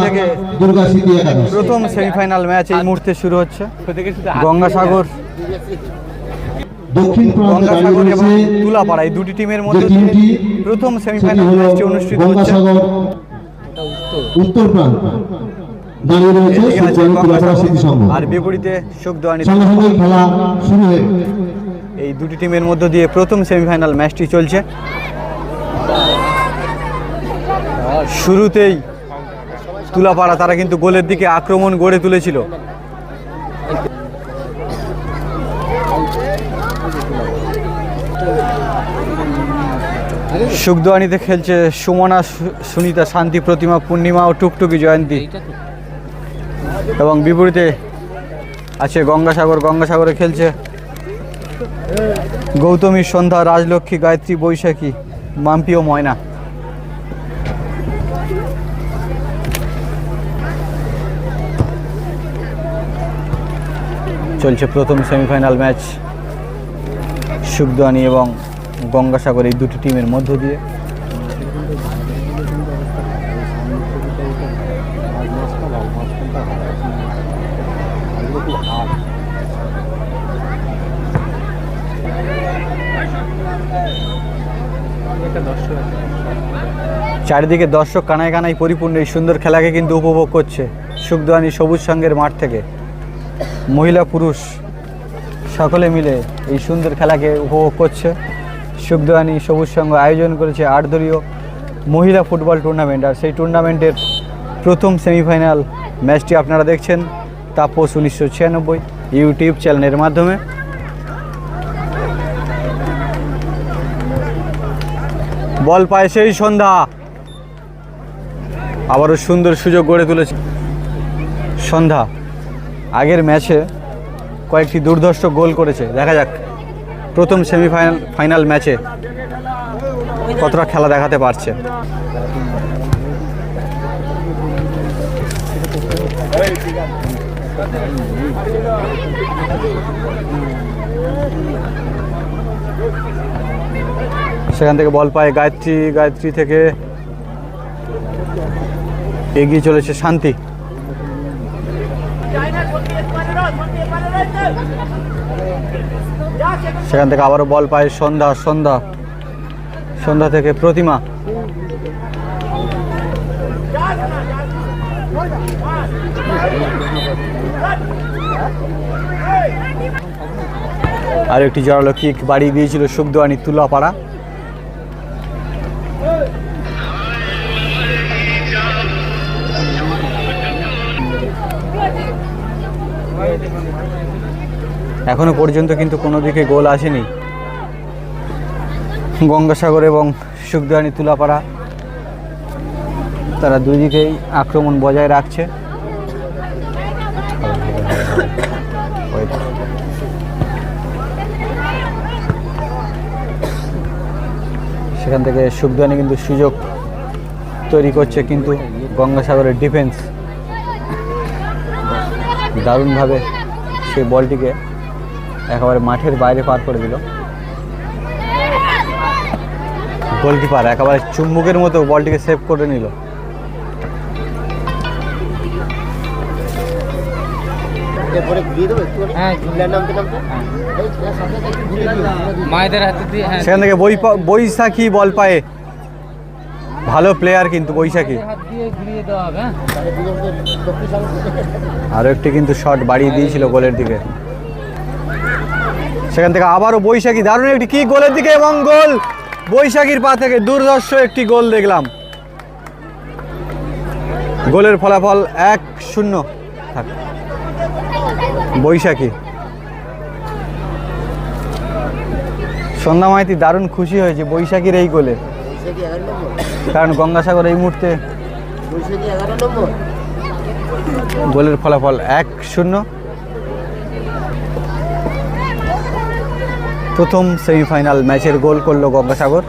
থেকে প্রথম semifinal match এই মুহূর্তে শুরু হচ্ছে। গঙ্গাসাগর গঙ্গাসাগর এবং তুলাপাড়া এই দুটি টিমের মধ্যে প্রথম সেমিফাইনাল ম্যাচটি অনুষ্ঠিত হচ্ছে। উত্তর প্রান্ত আর বিপরীতে সুখদোয়ানি। খেলা শুরু হয়ে এই দুটি টিমের মধ্য দিয়ে প্রথম সেমিফাইনাল ম্যাচটি চলছে। শুরুতেই তুলাপাড়া তারা কিন্তু গোলের দিকে আক্রমণ গড়ে তুলেছিল। সুখদোয়ানিতে খেলছে সুমনা, সুনিতা, শান্তি, প্রতিমা, পূর্ণিমা ও টুকটুকি, জয়ন্তী। এবং বিপরীতে আছে গঙ্গাসাগর। গঙ্গাসাগরে খেলছে গৌতমী, সন্ধ্যা, রাজলক্ষ্মী, গায়ত্রী, বৈশাখী, মাম্পি ও ময়না। চলছে প্রথম সেমিফাইনাল ম্যাচ সুখদোয়ানি এবং গঙ্গাসাগর এই দুটি টিমের মধ্য দিয়ে। চারিদিকে দর্শক কানায় কানায় পরিপূর্ণ এই সুন্দর খেলাকে কিন্তু উপভোগ করছে সুখদোয়ানি সবুজ সঙ্গের মাঠ থেকে। মহিলা পুরুষ সকলে মিলে এই সুন্দর খেলাকে উপভোগ করছে। সুখদোয়ানি সবুজ সংঘ আয়োজন করেছে 8 দলীয় মহিলা ফুটবল টুর্নামেন্ট। আর সেই টুর্নামেন্টের প্রথম সেমিফাইনাল ম্যাচটি আপনারা দেখছেন তাপস 1996 ইউটিউব চ্যানেলের মাধ্যমে। বল পায় সেই সন্ধ্যা, আবারও সুন্দর সুযোগ গড়ে তুলেছে সন্ধ্যা। আগের ম্যাচে কয়েকটি দুর্ধর্ষ গোল করেছে। দেখা যাক প্রথম ফাইনাল ম্যাচে কতটা খেলা দেখাতে পারছে। সেখান থেকে বল পায় গায়ত্রী। গায়ত্রী থেকে এগিয়ে চলেছে শান্তি। সেখান থেকে আবারও বল পায় সন্ধ্যা। সন্ধ্যা থেকে প্রতিমা। আর একটি জোরালো কিক বাড়িয়ে দিয়েছিল সুখদোয়ানি তুলাপাড়া। এখনো পর্যন্ত কিন্তু কোনো দিকে গোল আসেনি। গঙ্গাসাগর এবং সুখদোয়ানি তুলাপাড়া তারা দুই দিকেই আক্রমণ বজায় রাখছে। সেখান থেকে সুখদোয়ানি কিন্তু সুযোগ তৈরি করছে, কিন্তু গঙ্গাসাগরের ডিফেন্স দারুণভাবে সেই বলটিকে একেবারে মাঠের বাইরে পার করে দিল। গোলকিপার একেবারে চুম্বকের মতো বলটিকে সেভ করে নিল। সেখান থেকে বৈশাখী বল পায়ে, ভালো প্লেয়ার কিন্তু বৈশাখী। আরো একটি কিন্তু শট বাড়িয়ে দিয়েছিল গোলের দিকে। সেখান থেকে আবারও বৈশাখী, দারুণ একটি কি গোলের দিকে এবং গোল বৈশাখীর পা থেকে। দুর্ধর্ষ একটি গোল দেখলাম। গোলের ফলাফল 1-0 বৈশাখী। সন্ধ্যা মাইতি দারুণ খুশি হয়েছে বৈশাখীর এই গোলে, কারণ গঙ্গাসাগর এই মুহূর্তে গোলের ফলাফল 1-0। প্রথম সেমিফাইনাল ম্যাচের গোল করলো গঙ্গাসাগর।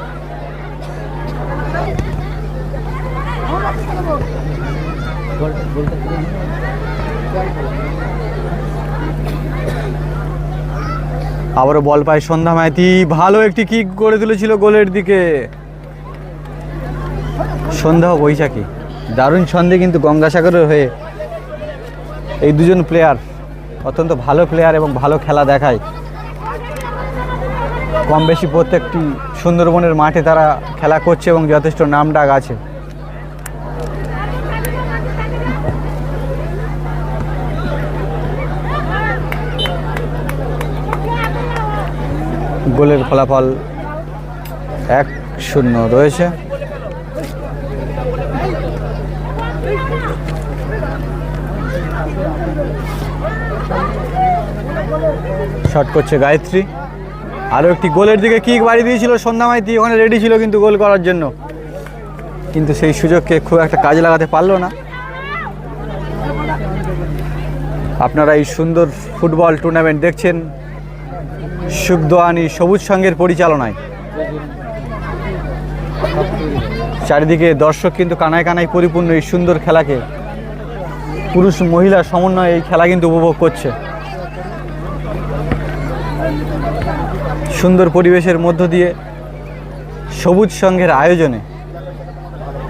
আবারও বল পায় সন্ধ্যা মাইতি, ভালো একটি কিক করে তুলেছিল গোলের দিকে। সন্ধ্যা ও বৈশাখী দারুণ ছন্দে কিন্তু গঙ্গাসাগরের হয়ে এই দুজন প্লেয়ার অত্যন্ত ভালো প্লেয়ার এবং ভালো খেলা দেখায়। কম বেশি প্রত্যেকটি সুন্দরবনের মাঠে তারা খেলা করছে এবং যথেষ্ট নামডাক আছে। গোলের ফলাফল 1-0 রয়েছে। শট করছে গায়ত্রী, আরও একটি গোলের দিকে কিক বাড়ি দিয়েছিল সন্ধ্যা মাইতি, ওখানে রেডি ছিল কিন্তু গোল করার জন্য, কিন্তু সেই সুযোগকে খুব একটা কাজে লাগাতে পারলো না। আপনারা এই সুন্দর ফুটবল টুর্নামেন্ট দেখছেন সুখদোয়ানি সবুজ সংঘের পরিচালনায়। চারিদিকে দর্শক কিন্তু কানায় কানায় পরিপূর্ণ এই সুন্দর খেলাকে, পুরুষ মহিলা সমন্বয়ে এই খেলা কিন্তু উপভোগ করছে। সুন্দর পরিবেশের মধ্য দিয়ে সবুজ সংঘের আয়োজনে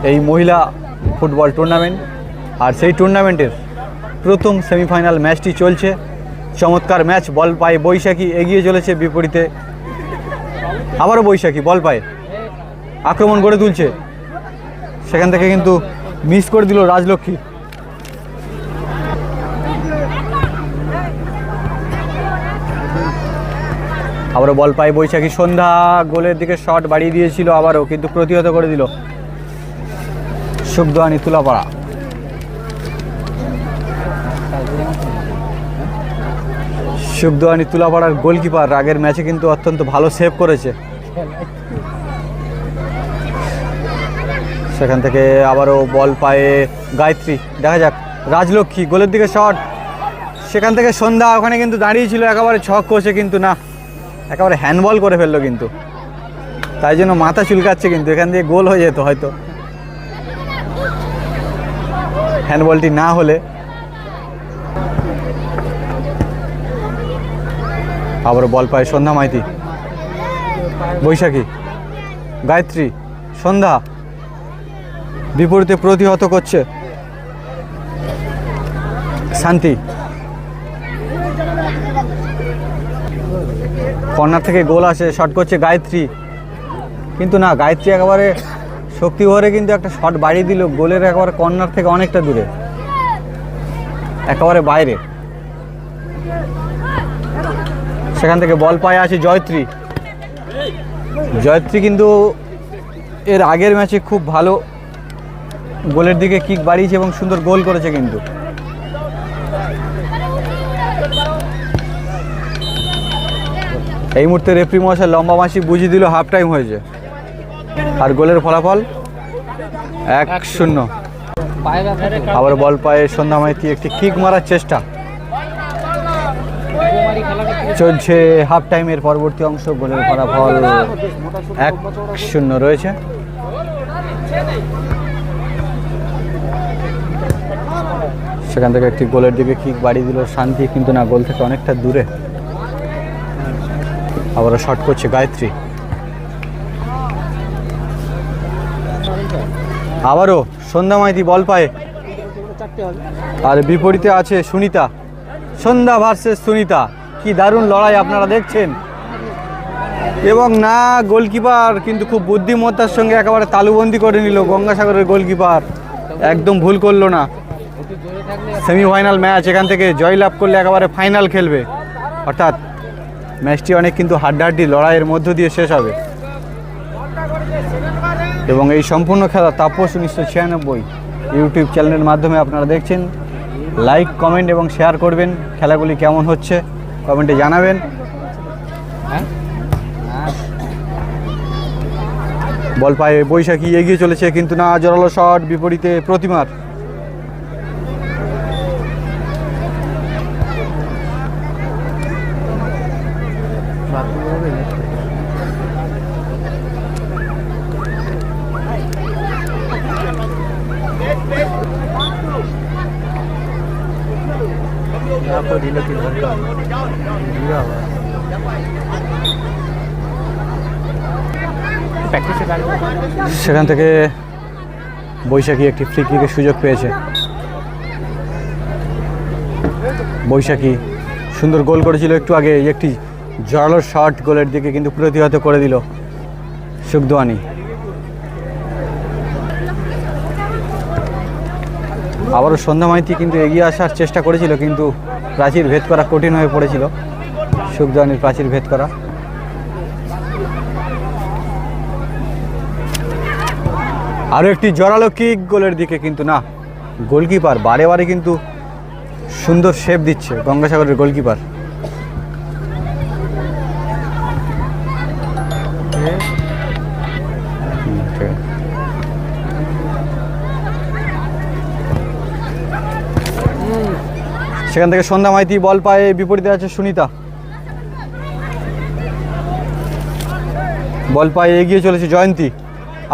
এই মহিলা ফুটবল টুর্নামেন্ট, আর সেই টুর্নামেন্টের প্রথম সেমিফাইনাল ম্যাচটি চলছে। চমৎকার ম্যাচ, বল পায়ে বৈশাখী এগিয়ে চলেছে, বিপরীতে আবারও বৈশাখী বল পায়ে আক্রমণ গড়ে তুলছে, সেখান থেকে কিন্তু মিস করে দিল রাজলক্ষ্মী। আবারও বল পায় বৈশাখী, সন্ধ্যা গোলের দিকে শট বাড়িয়ে দিয়েছিল আবারও, কিন্তু প্রতিহত করে দিল সুখদোয়ানি তুলাপাড়া। সুখদোয়ানি তুলাপাড়ার গোলকিপার আগের ম্যাচে কিন্তু অত্যন্ত ভালো সেভ করেছে, সেখান থেকে আবারও বল পায়ে গায়ত্রী, দেখা যাক রাজলক্ষ্মী গোলের দিকে শট, সেখান থেকে সন্ধ্যা ওখানে কিন্তু দাঁড়িয়েছিল একেবারে ছক কষে, কিন্তু না, একেবারে হ্যান্ডবল করে ফেললো, কিন্তু তাই জন্য মাথা চুলকাচ্ছে, কিন্তু এখান দিয়ে গোল হয়ে যেত হয়তো হ্যান্ডবলটি না হলে। আবার বল পায় সন্ধ্যা মাইতি, বৈশাখী, গায়ত্রী, সন্ধ্যা, বিপরীতে প্রতিহত করছে শান্তি। কর্নার থেকে গোল আসে, শট করছে গায়ত্রী, কিন্তু না, গায়ত্রী একেবারে শক্তি ভরে কিন্তু একটা শট বাড়িয়ে দিল গোলের একেবারে কর্নার থেকে অনেকটা দূরে, একেবারে বাইরে। সেখান থেকে বল পায়ে আছে জয়ত্রী। জয়ত্রী কিন্তু এর আগের ম্যাচে খুব ভালো গোলের দিকে কিক বাড়িয়েছে এবং সুন্দর গোল করেছে, কিন্তু এই মুহূর্তে রেফারি মহাশয় লম্বা মাসি বুঝিয়ে দিল হাফ টাইম হয়েছে, আর গোলের ফলাফল 1-0। আবার বল পায়ে সন্ধ্যা মাইতি একটি কিক মারার চেষ্টা, চলছে হাফ টাইমের পরবর্তী অংশ, গোলের ফলাফল 1-0 রয়েছে। সেখান থেকে একটি গোলের দিকে কিক বাড়িয়ে দিল শান্তি, কিন্তু না, গোল থেকে অনেকটা দূরে। আবারও শট করছে গায়ত্রী, আবারও সন্ধ্যা মাইতি বল পায়ে, আর বিপরীতে আছে সুনিতা। সন্ধ্যা ভার্সেস সুনিতা, কি দারুণ লড়াই আপনারা দেখছেন, এবং না, গোলকিপার কিন্তু খুব বুদ্ধিমত্তার সঙ্গে একেবারে তালুবন্দি করে নিল গঙ্গাসাগরের গোলকিপার, একদম ভুল করলো না। সেমিফাইনাল ম্যাচ, এখান থেকে জয়লাভ করলে একেবারে ফাইনাল খেলবে, অর্থাৎ ম্যাচটি অনেক কিন্তু হাড্ডাহাড্ডি লড়াইয়ের মধ্য দিয়ে শেষ হবে। এবং এই সম্পূর্ণ খেলা তাপস 1996 ইউটিউব চ্যানেলের মাধ্যমে আপনারা দেখছেন। লাইক, কমেন্ট এবং শেয়ার করবেন, খেলাগুলি কেমন হচ্ছে কমেন্টে জানাবেন। বল পায়ে বৈশাখী এগিয়ে চলেছে, কিন্তু না, জোরালো শট, বিপরীতে প্রতিমার। সেখান থেকে বৈশাখী একটি ফ্রি কিকের সুযোগ পেয়েছে। বৈশাখী সুন্দর গোল করেছিল একটু আগে, একটি জোরালো শট গোলের দিকে কিন্তু প্রতিহত করে দিল সুখদোয়ানি। আবারও সন্ধ্যা মাইতি কিন্তু এগিয়ে আসার চেষ্টা করেছিল, কিন্তু প্রাচীর ভেদ করা কঠিন হয়ে পড়েছিল সুখদোয়ানির প্রাচীর ভেদ করা। আরও একটি জোরালো কিক গোলের দিকে, কিন্তু না, গোলকিপার বারে বারে কিন্তু সুন্দর শেপ দিচ্ছে গঙ্গাসাগরের গোলকিপার। সেখান থেকে সন্ধ্যা মাইতি বল পায়ে, বিপরীতে আছে সুনিতা। বল পায়ে এগিয়ে চলেছে জয়ন্তী,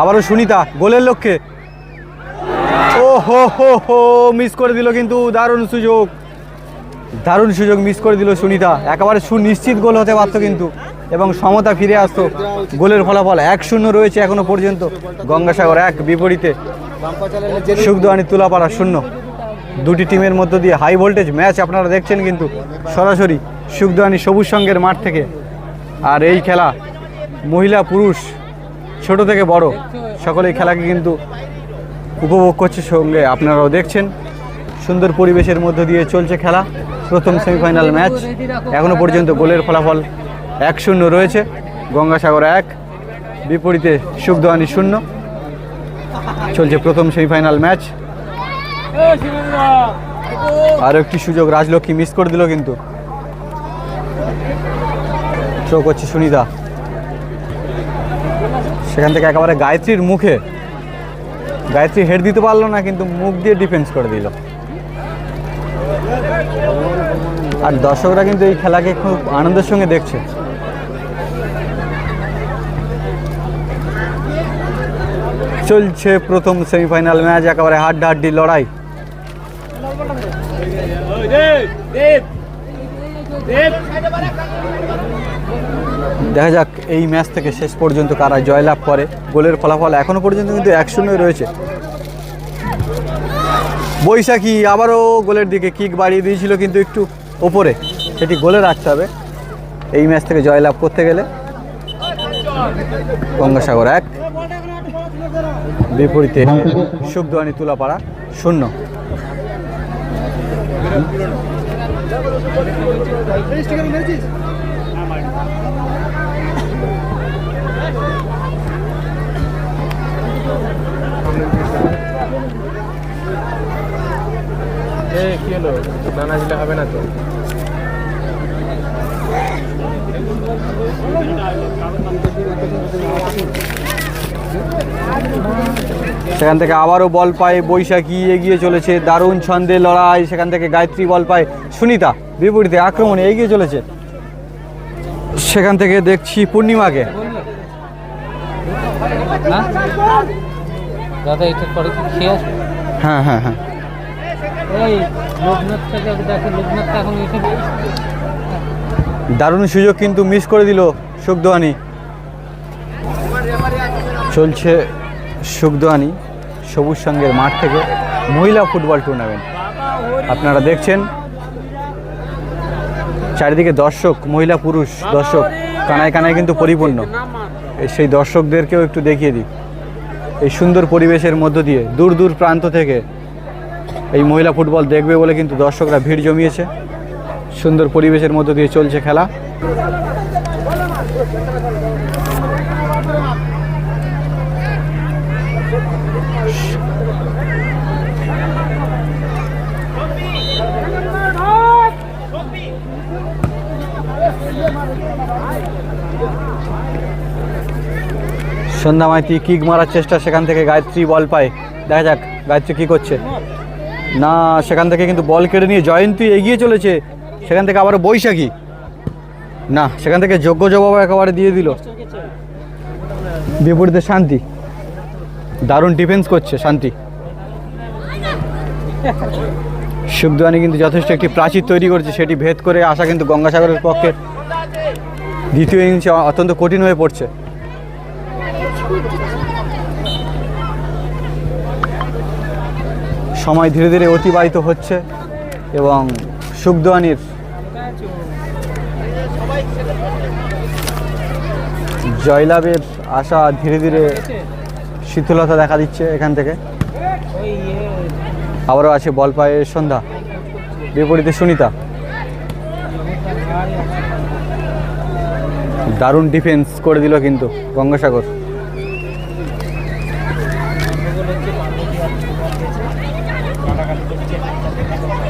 আবারও সুনিতা গোলের লক্ষ্যে। ও হো হো হো, মিস করে দিল কিন্তু, দারুণ সুযোগ মিস করে দিল সুনিতা। একেবারে সুনিশ্চিত গোল হতে পারতো কিন্তু, এবং সমতা ফিরে আসতো। গোলের ফলাফল 1-0 রয়েছে এখনো পর্যন্ত। গঙ্গাসাগর 1, বিপরীতে সুখদোয়ানি তুলাপাড়া 0। দুটি টিমের মধ্য দিয়ে হাই ভোল্টেজ ম্যাচ আপনারা দেখছেন কিন্তু সরাসরি সুখদোয়ানি সবুজ সংঘের মাঠ থেকে। আর এই খেলা মহিলা পুরুষ ছোট থেকে বড় সকলেই খেলাকে কিন্তু উপভোগ করছে সঙ্গে, আপনারাও দেখছেন। সুন্দর পরিবেশের মধ্য দিয়ে চলছে খেলা। প্রথম সেমিফাইনাল ম্যাচ, এখনো পর্যন্ত গোলের ফলাফল 1-0 রয়েছে। গঙ্গাসাগর 1, বিপরীতে সুখদোয়ানি 0। চলছে প্রথম সেমিফাইনাল ম্যাচ। আরও একটি সুযোগ রাজলক্ষ্মী মিস করে দিল কিন্তু। থ্রো করছে সুনিতা, সেখান থেকে একেবারে গায়ত্রীর মুখে। গায়ত্রী হেড দিতে পারলো না, কিন্তু মুখ দিয়ে ডিফেন্স করে দিল। আর দর্শকরা কিন্তু এই খেলাকে খুব আনন্দের সঙ্গে দেখছে। চলছে প্রথম সেমিফাইনাল ম্যাচ, একেবারে হাড্ডাহাড্ডি লড়াই। দেখা যাক এই ম্যাচ থেকে শেষ পর্যন্ত কারা জয়লাভ করে। গোলের ফলাফল এখনো পর্যন্ত কিন্তু 1-0 রয়েছে। বৈশাখী আবারও গোলের দিকে কিক বাড়িয়ে দিয়েছিল, কিন্তু একটু ওপরে, সেটি গোলে রাখতে হবে এই ম্যাচ থেকে জয়লাভ করতে গেলে। গঙ্গাসাগর 1, বিপরীতে সুখদোয়ানি তুলাপাড়া 0। কি হলো, নানা দিলে হবে না তো? সেখান থেকে আবারও বল পায় বৈশাখী, এগিয়ে চলেছে, দারুণ ছন্দে লড়াই। সেখান থেকে গায়ত্রী বল পায়, সুনিতা বিপরীতে আক্রমণে এগিয়ে চলেছে। সেখান থেকে দেখছি পূর্ণিমাকে। দাদা এটা পরে কি খেয়ে আসবে? হ্যাঁ হ্যাঁ হ্যাঁ, এই লোকনাথ থেকে দেখো, লোকনাথ এখন এসে দারুণ সুযোগ কিন্তু মিস করে দিল সুখদোয়ানি। চলছে সুখদোয়ানি সবুজ সংঘের মাঠ থেকে মহিলা ফুটবল টুর্নামেন্ট। আপনারা দেখছেন চারিদিকে দর্শক, মহিলা পুরুষ দর্শক কানায় কানায় কিন্তু পরিপূর্ণ। সেই দর্শকদেরকেও একটু দেখিয়ে দিই, এই সুন্দর পরিবেশের মধ্য দিয়ে দূর দূর প্রান্ত থেকে এই মহিলা ফুটবল দেখবে বলে কিন্তু দর্শকরা ভিড় জমিয়েছে। সুন্দর পরিবেশের মধ্য দিয়ে চলছে খেলা। সন্ধ্যা মাইতি কিক মারার চেষ্টা, সেখান থেকে গায়ত্রী বল পায়। দেখা যাক গায়ত্রী কী করছে। না, সেখান থেকে কিন্তু বল কেড়ে নিয়ে জয়ন্তী এগিয়ে চলেছে। সেখান থেকে আবার বৈশাখী, না, সেখান থেকে যোগ্য জবাব একেবারে দিয়ে দিল। বিপরীতে শান্তি, দারুণ ডিফেন্স করছে শান্তি। সুখদোয়ানি কিন্তু যথেষ্ট একটি প্রাচীর তৈরি করেছে, সেটি ভেদ করে আসা কিন্তু গঙ্গাসাগরের পক্ষে দ্বিতীয় ইনিংসে অত্যন্ত কঠিন হয়ে পড়ছে। সময় ধীরে ধীরে অতিবাহিত হচ্ছে এবং সুখদোয়ানির জয়লাভের আশা ধীরে ধীরে শিথিলতা দেখা দিচ্ছে এখান থেকে। ওই আবারও আছে বল পায়ে সন্ধ্যা, বিপরীতে সুনিতা। দারুণ ডিফেন্স করে দিল কিন্তু গঙ্গাসাগর।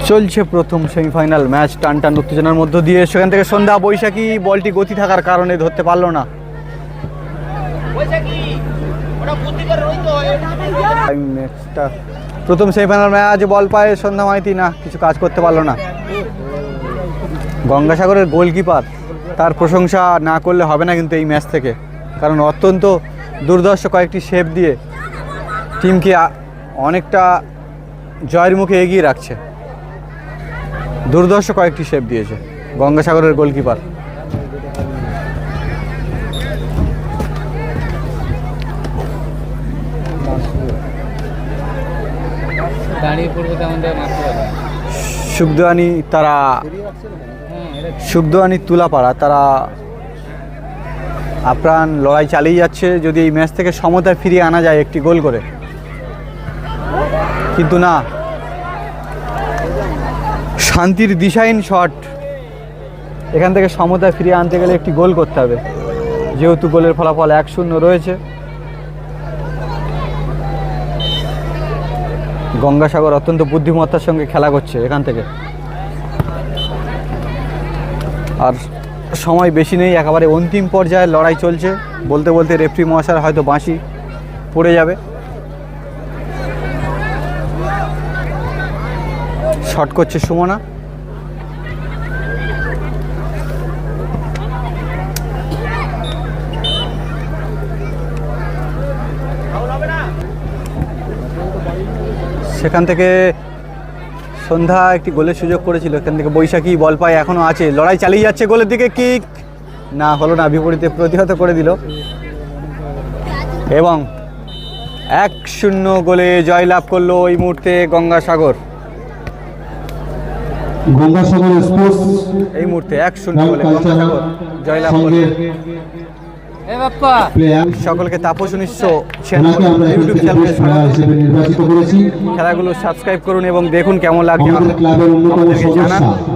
চলছে প্রথম সেমিফাইনাল ম্যাচ টান টান উত্তেজনার মধ্য দিয়ে। সেখান থেকে সন্ধ্যা বৈশাখী বলটি গতি থাকার কারণে ধরতে পারলো না। প্রথম সেমিফাইনাল ম্যাচ বল পায়ে সন্ধ্যা মাইতি না কিছু কাজ করতে পারলো না। গঙ্গাসাগরের গোলকিপার, তার প্রশংসা না করলে হবে না কিন্তু এই ম্যাচ থেকে, কারণ অত্যন্ত দুর্ধর্ষ কয়েকটি সেভ দিয়ে টিমকে অনেকটা জয়ের মুখে এগিয়ে রাখছে। দুর্ধর্ষ কয়েকটি সেভ দিয়েছে গঙ্গাসাগরের গোলকিপার। দাঁড়িয়ে পড়বে তেমন দেয় মারতে হবে। সুখদোয়ানি তারা সুখদোয়ানি তুলাপাড়া তারা আপ্রাণ লড়াই চালিয়ে যাচ্ছে যদি এই ম্যাচ থেকে সমতা ফিরিয়ে আনা যায় একটি গোল করে, কিন্তু না, শান্তির দিশাহীন শট। এখান থেকে সমতা ফিরিয়ে আনতে গেলে একটি গোল করতে হবে, যেহেতু গোলের ফলাফল 1-0 রয়েছে। গঙ্গাসাগর অত্যন্ত বুদ্ধিমত্তার সঙ্গে খেলা করছে এখান থেকে, আর সময় বেশি নেই, একেবারে অন্তিম পর্যায়ে লড়াই চলছে। বলতে বলতে রেফরি মহাশয় হয়তো বাঁশি পড়ে যাবে। শট করছে সুমনা। সেখান থেকে সন্ধ্যা একটি গোলের সুযোগ করেছিল, এখান থেকে বৈশাখী বল পায়, এখনও আছে, লড়াই চালিয়ে যাচ্ছে, গোলের দিকে কিক না হলো না, বিপরীতে প্রতিহত করে দিল এবং 1-0 গোলে জয়লাভ করলো এই মুহূর্তে গঙ্গাসাগর। গঙ্গাসাগর স্পোর্টস এই মুহূর্তে 1-0 গোলে গঙ্গাসাগর জয়লাভ করলো। এ বাপ্পা প্লেয়ার সকলকে তাপস 1996 ওনাকে আমরা ইউটিউব চ্যানেলে প্লেয়ার হিসেবে নির্বাচিত করেছি। খেলাগুলো সাবস্ক্রাইব করুন এবং দেখুন কেমন লাগছে আমাদের ক্লাবের অন্যতম আমাদেরকে জানান। সদস্য